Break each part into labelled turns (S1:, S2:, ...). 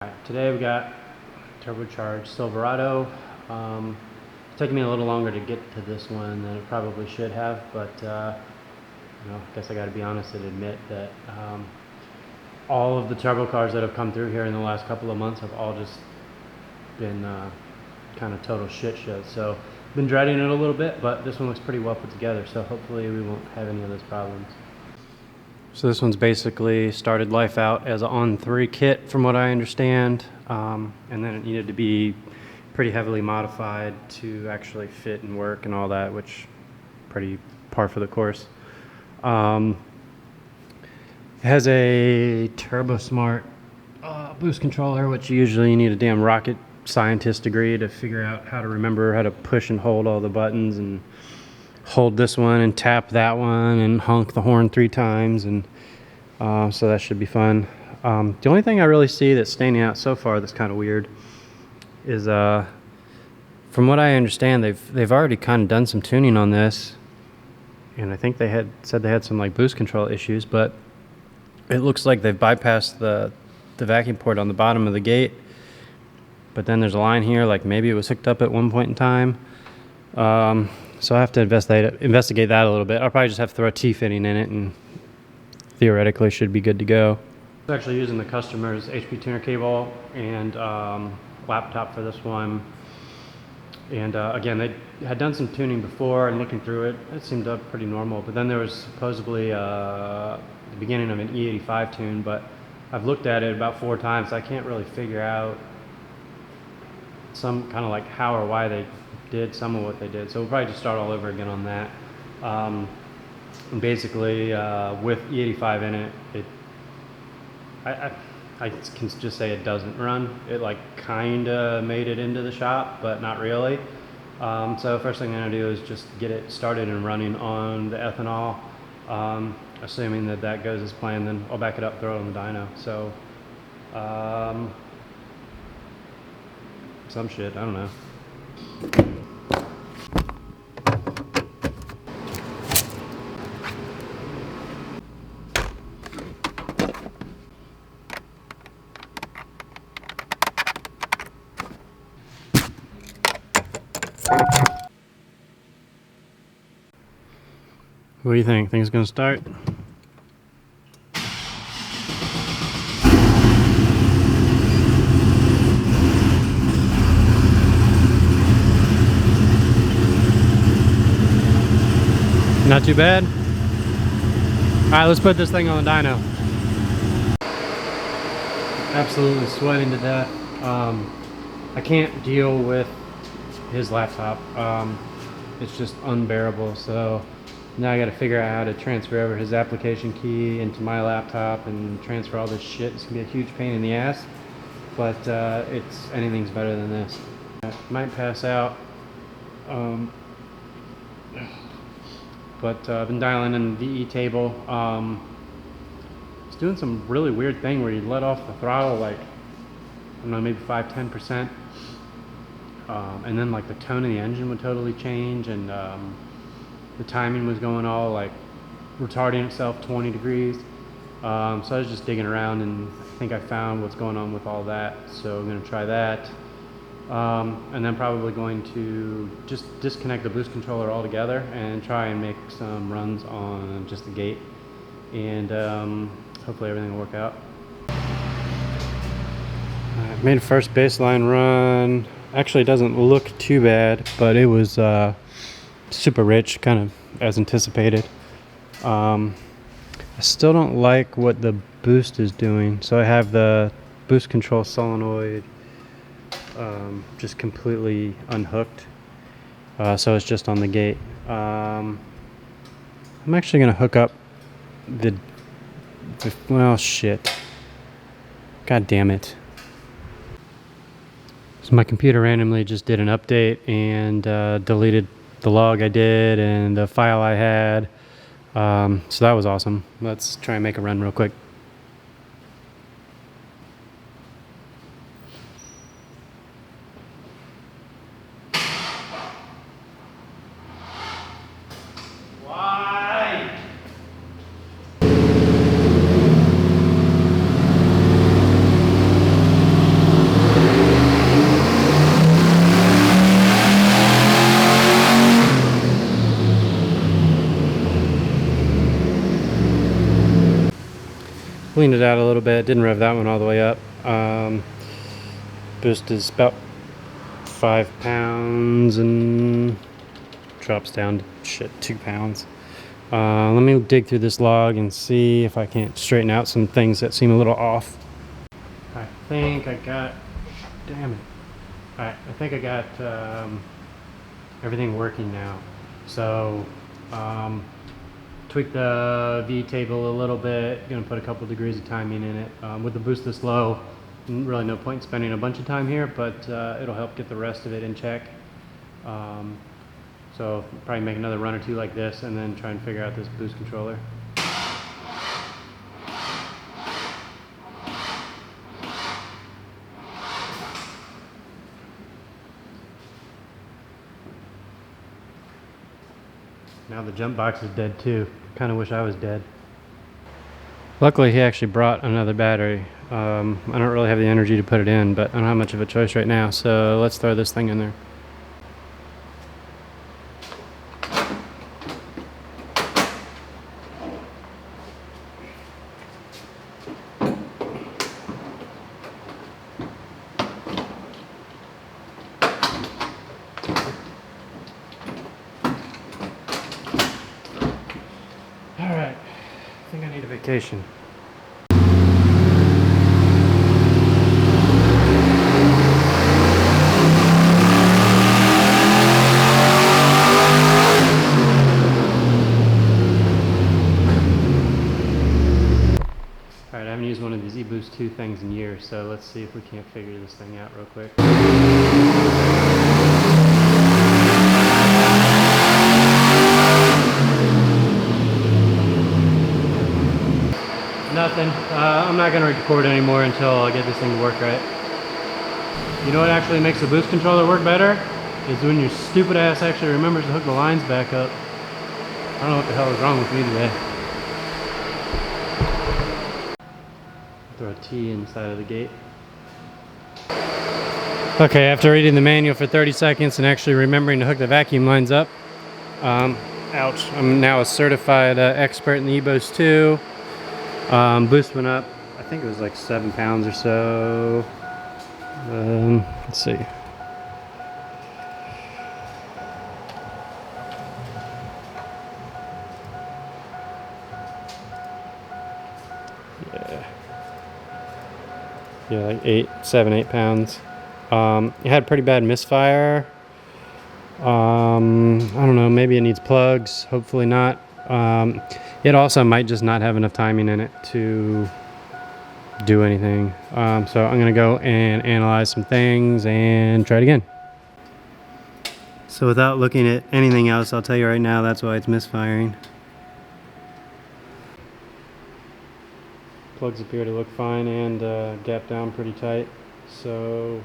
S1: Alright, today we got turbocharged Silverado. It's taking me a little longer to get to this one than it probably should have, but I guess I got to be honest and admit that all of the turbo cars that have come through here in the last couple of months have all just been kind of total shit shows. So I've been dreading it a little bit, but this one looks pretty well put together, so hopefully we won't have any of those problems. So this one's basically started life out as an on3 kit from what I understand, and then it needed to be pretty heavily modified to actually fit and work and all that, which pretty par for the course. It has a TurboSmart boost controller, which usually you need a damn rocket scientist degree to figure out how to remember how to push and hold all the buttons and hold this one and tap that one and honk the horn 3 times, and so that should be fun. The only thing I really see that's standing out so far that's kind of weird is from what I understand, they've already kind of done some tuning on this, and I think they had said they had some like boost control issues, but it looks like they've bypassed the vacuum port on the bottom of the gate, but then there's a line here like maybe it was hooked up at one point in time. So I have to investigate that a little bit. I'll probably just have to throw a T-fitting in it and theoretically should be good to go. I'm actually using the customer's HP tuner cable and laptop for this one. And again, they had done some tuning before, and looking through it, it seemed pretty normal. But then there was supposedly the beginning of an e85 tune, but I've looked at it about 4 times. So I can't really figure out some kind of like how or why they did some of what they did, so we'll probably just start all over again on that. And basically, with E85 in it, I can just say it doesn't run. It like kind of made it into the shop, but not really. So first thing I'm gonna do is just get it started and running on the ethanol. Assuming that goes as planned, then I'll back it up, throw it on the dyno. So some shit, I don't know. What do you think? Think it's gonna start? Not too bad. All right, let's put this thing on the dyno. Absolutely sweating to death. I can't deal with his laptop. It's just unbearable. So now I got to figure out how to transfer over his application key into my laptop and transfer all this shit. It's gonna be a huge pain in the ass, but anything's better than this. I might pass out. But I've been dialing in the VE table. It's doing some really weird thing where you let off the throttle like, I don't know, maybe 5-10%, and then like the tone of the engine would totally change, and the timing was going all like retarding itself 20 degrees. So I was just digging around, and I think I found what's going on with all that. So I'm going to try that. And then probably going to just disconnect the boost controller altogether and try and make some runs on just the gate, and hopefully everything will work out. I made a first baseline run. Actually, it doesn't look too bad, but it was super rich, kind of as anticipated. I still don't like what the boost is doing. So I have the boost control solenoid just completely unhooked, so it's just on the gate. I'm actually gonna hook up well, shit, god damn it. So my computer randomly just did an update and deleted the log I did and the file I had, so that was awesome. Let's try and make a run real quick. cleaned it out a little bit. Didn't rev that one all the way up. Boost is about 5 pounds and drops down to 2 pounds. Let me dig through this log and see if I can't straighten out some things that seem a little off. I think I got, damn it. Alright, I think I got everything working now. So, tweak the V table a little bit. Gonna put a couple degrees of timing in it. With the boost this low, really no point in spending a bunch of time here, but it'll help get the rest of it in check. So probably make another run or two like this and then try and figure out this boost controller. Now the jump box is dead too. Kind of wish I was dead. Luckily he actually brought another battery. I don't really have the energy to put it in, but I don't have much of a choice right now, so let's throw this thing in there. Alright, I think I need a vacation. Alright, I haven't used one of these eBoost 2 things in years, so let's see if we can't figure this thing out real quick. Nothing. I'm not going to record anymore until I get this thing to work right. You know what actually makes the boost controller work better? Is when your stupid ass actually remembers to hook the lines back up. I don't know what the hell is wrong with me today. Throw a T inside of the gate. Okay, after reading the manual for 30 seconds and actually remembering to hook the vacuum lines up, ouch, I'm now a certified expert in the eBoost 2. Boost went up, I think it was like 7 pounds or so. Let's see. Yeah, like 7, 8 pounds. It had pretty bad misfire. I don't know, maybe it needs plugs, hopefully not. It also might just not have enough timing in it to do anything. So I'm gonna go and analyze some things and try it again. So without looking at anything else, I'll tell you right now, that's why it's misfiring. Plugs appear to look fine and gap down pretty tight. So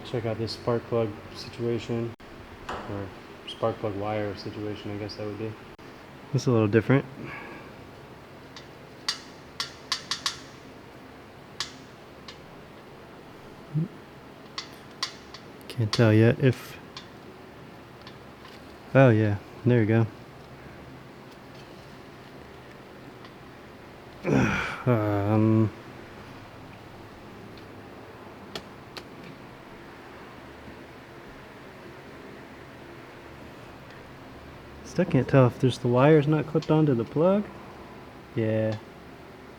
S1: check out this spark plug situation, or spark plug wire situation, I guess that would be. It's a little different. Can't tell yet if... Oh yeah, there you go. Still can't tell if there's the wire's not clipped onto the plug. Yeah,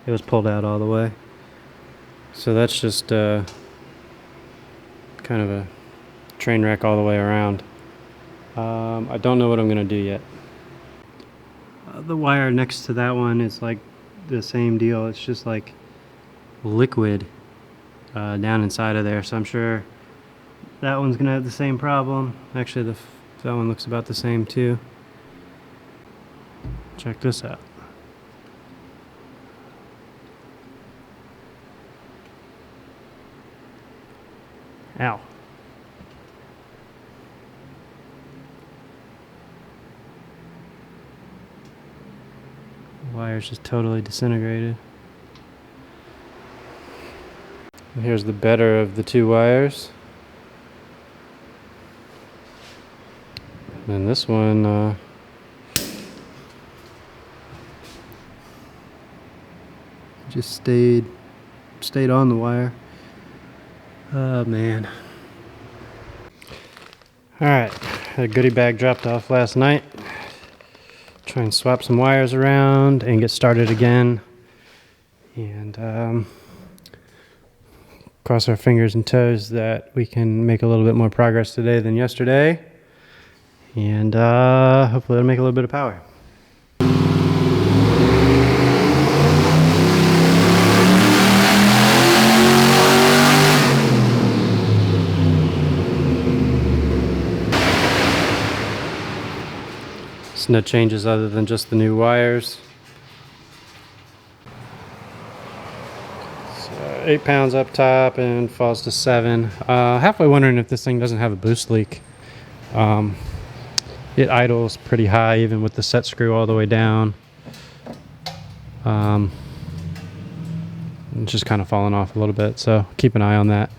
S1: it was pulled out all the way. So that's just kind of a train wreck all the way around. I don't know what I'm gonna do yet. The wire next to that one is like the same deal. It's just like liquid down inside of there, so I'm sure that one's gonna have the same problem. Actually, that one looks about the same too. Check this out. Ow. The wire's just totally disintegrated. And here's the better of the two wires. And this one, just stayed on the wire. Oh man. Alright, a goodie bag dropped off last night. Try and swap some wires around and get started again. And cross our fingers and toes that we can make a little bit more progress today than yesterday. And hopefully it'll make a little bit of power. No changes other than just the new wires. So 8 pounds up top and falls to 7. Halfway wondering if this thing doesn't have a boost leak. It idles pretty high even with the set screw all the way down. It's just kind of falling off a little bit, so keep an eye on that.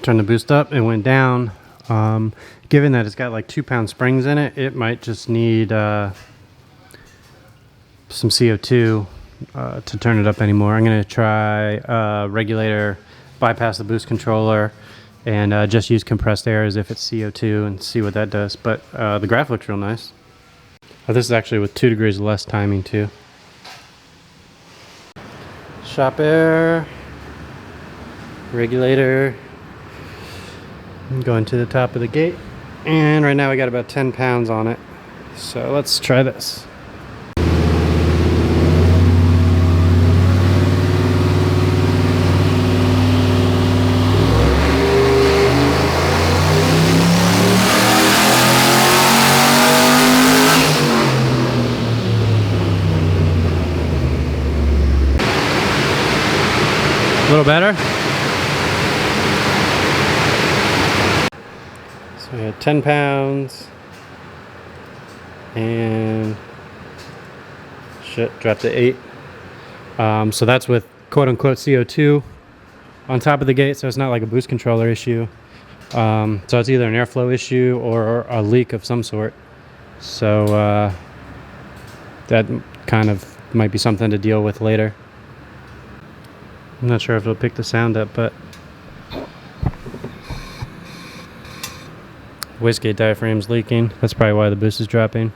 S1: Turn the boost up, it went down. Given that it's got like 2-pound springs in it, it might just need some CO2 to turn it up anymore. I'm gonna try regulator, bypass the boost controller, and just use compressed air as if it's CO2 and see what that does. But the graph looks real nice. This is actually with 2 degrees less timing too. Shop air, regulator, going to the top of the gate, and right now we got about 10 pounds on it, so let's try this. A little better. We had 10 pounds and shit, dropped to 8. So that's with quote unquote CO2 on top of the gate, so it's not like a boost controller issue. So it's either an airflow issue or a leak of some sort. So that kind of might be something to deal with later. I'm not sure if it'll pick the sound up, but Wastegate diaphragm's leaking. That's probably why the boost is dropping.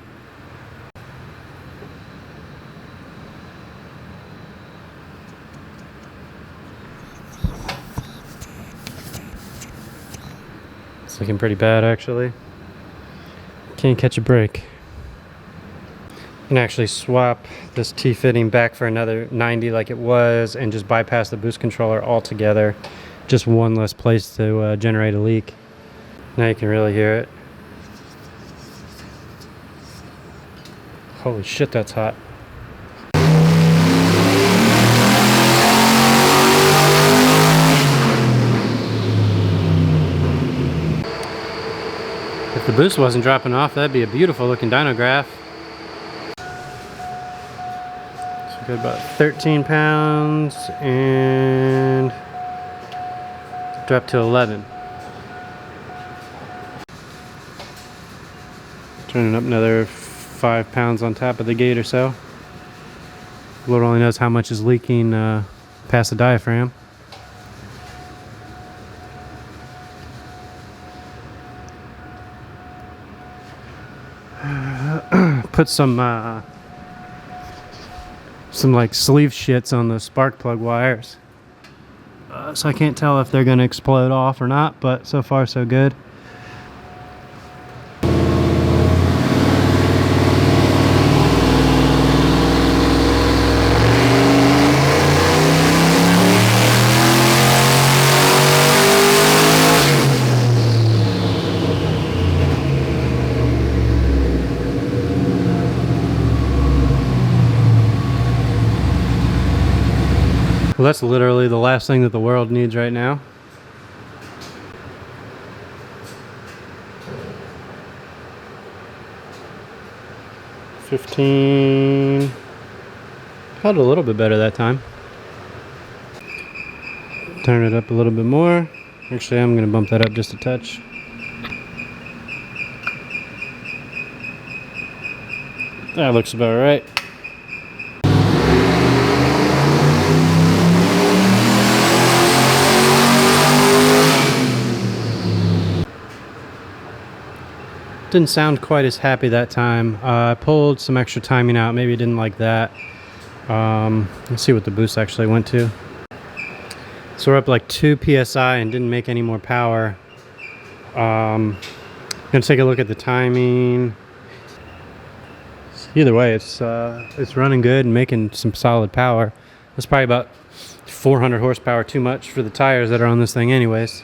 S1: It's looking pretty bad actually. Can't catch a break. You can actually swap this T-fitting back for another 90 like it was and just bypass the boost controller altogether. Just one less place to generate a leak. Now you can really hear it. Holy shit, that's hot. If the boost wasn't dropping off, that'd be a beautiful looking dyno graph. So we got about 13 pounds and dropped to 11. Turning up another 5 pounds on top of the gate or so. Lord only knows how much is leaking past the diaphragm. Put some like sleeve shits on the spark plug wires. So I can't tell if they're gonna explode off or not, but so far so good. Well, that's literally the last thing that the world needs right now. 15. Felt a little bit better that time. Turn it up a little bit more. Actually, I'm going to bump that up just a touch. That looks about right. Didn't sound quite as happy that time. I pulled some extra timing out. Maybe didn't like that. Let's see what the boost actually went to. So we're up like 2 psi and didn't make any more power. Gonna take a look at the timing. Either way, it's running good and making some solid power. It's probably about 400 horsepower too much for the tires that are on this thing anyways.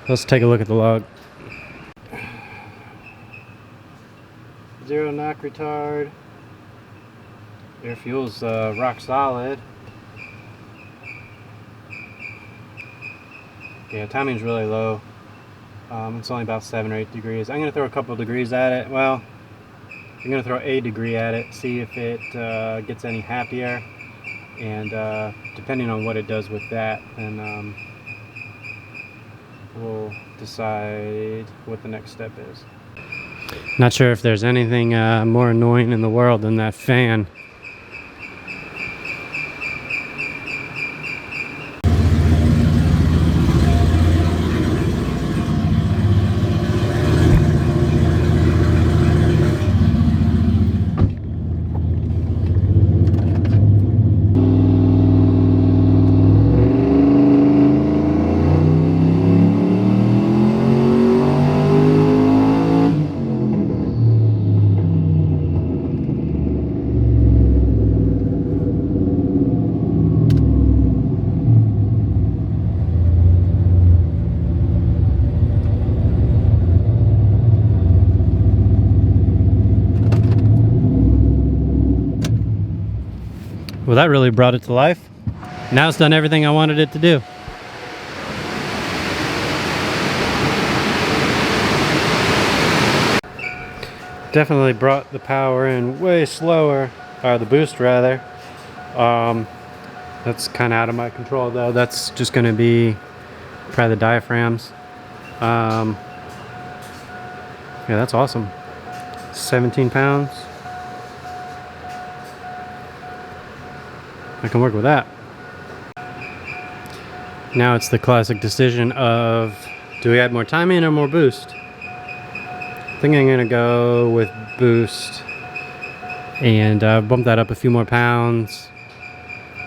S1: Let's take a look at the log. 0 knock retard. Air fuel's rock solid. Yeah, timing's really low. It's only about 7 or 8 degrees. I'm gonna throw a couple degrees at it. Well, I'm gonna throw a degree at it, see if it gets any happier, and depending on what it does with that, then we'll decide what the next step is. Not sure if there's anything more annoying in the world than that fan. Well, that really brought it to life. Now it's done everything I wanted it to do. Definitely brought the power in way slower, or the boost rather. That's kind of out of my control though. That's just going to be probably the diaphragms. Yeah, that's awesome. 17 pounds. I can work with that. Now it's the classic decision of, do we add more timing or more boost? I think I'm gonna go with boost and bump that up a few more pounds,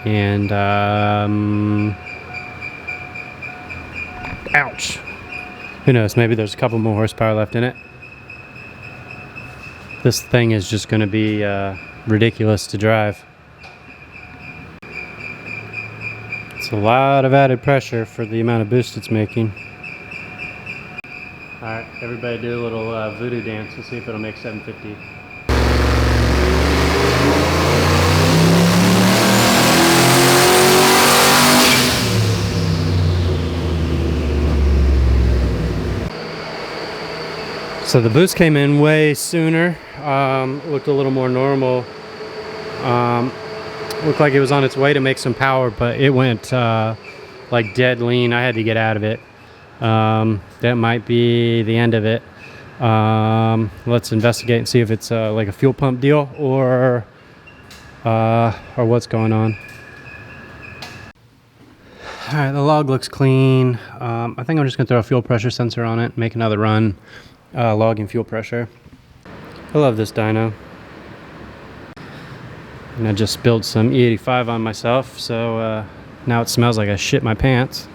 S1: and ouch, who knows, maybe there's a couple more horsepower left in it. This thing is just gonna be ridiculous to drive. It's a lot of added pressure for the amount of boost it's making. Alright, everybody do a little voodoo dance and see if it'll make 750. So the boost came in way sooner. Looked a little more normal. Looked like it was on its way to make some power, but it went like dead lean. I had to get out of it. That might be the end of it. Let's investigate and see if it's like a fuel pump deal or what's going on. All right, the log looks clean. I think I'm just gonna throw a fuel pressure sensor on it, make another run, logging fuel pressure. I love this dyno. And I just spilled some E85 on myself, so now it smells like I shit my pants.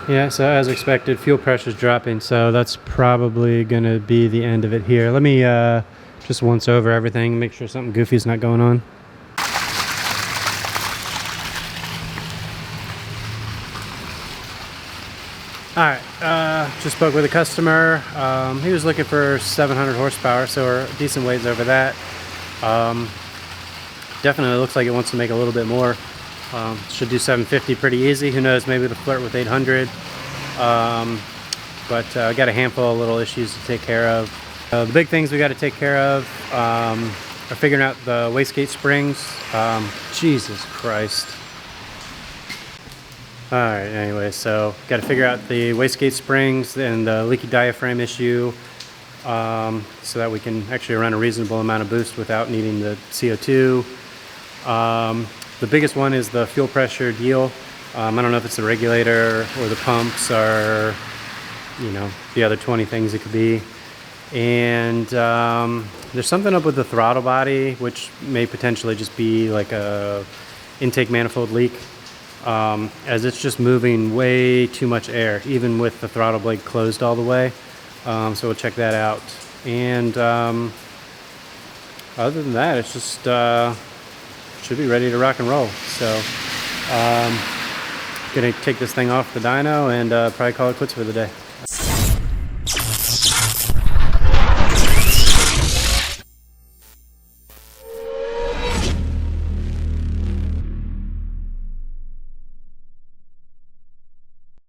S1: Yeah, so as expected, fuel pressure's dropping, so that's probably gonna be the end of it here. Let me just once over everything, make sure something goofy's not going on. Alright, just spoke with a customer. He was looking for 700 horsepower, so we're a decent ways over that. Definitely looks like it wants to make a little bit more. Should do 750 pretty easy. Who knows, maybe it'll flirt with 800. but I got a handful of little issues to take care of. The big things we got to take care of are figuring out the wastegate springs. Jesus Christ. Alright, anyway, so got to figure out the wastegate springs and the leaky diaphragm issue, so that we can actually run a reasonable amount of boost without needing the CO2. The biggest one is the fuel pressure deal. I don't know if it's the regulator or the pumps or, you know, the other 20 things it could be. And there's something up with the throttle body, which may potentially just be like a intake manifold leak, as it's just moving way too much air, even with the throttle blade closed all the way. So we'll check that out. And other than that, it's just should be ready to rock and roll. So gonna take this thing off the dyno and probably call it quits for the day.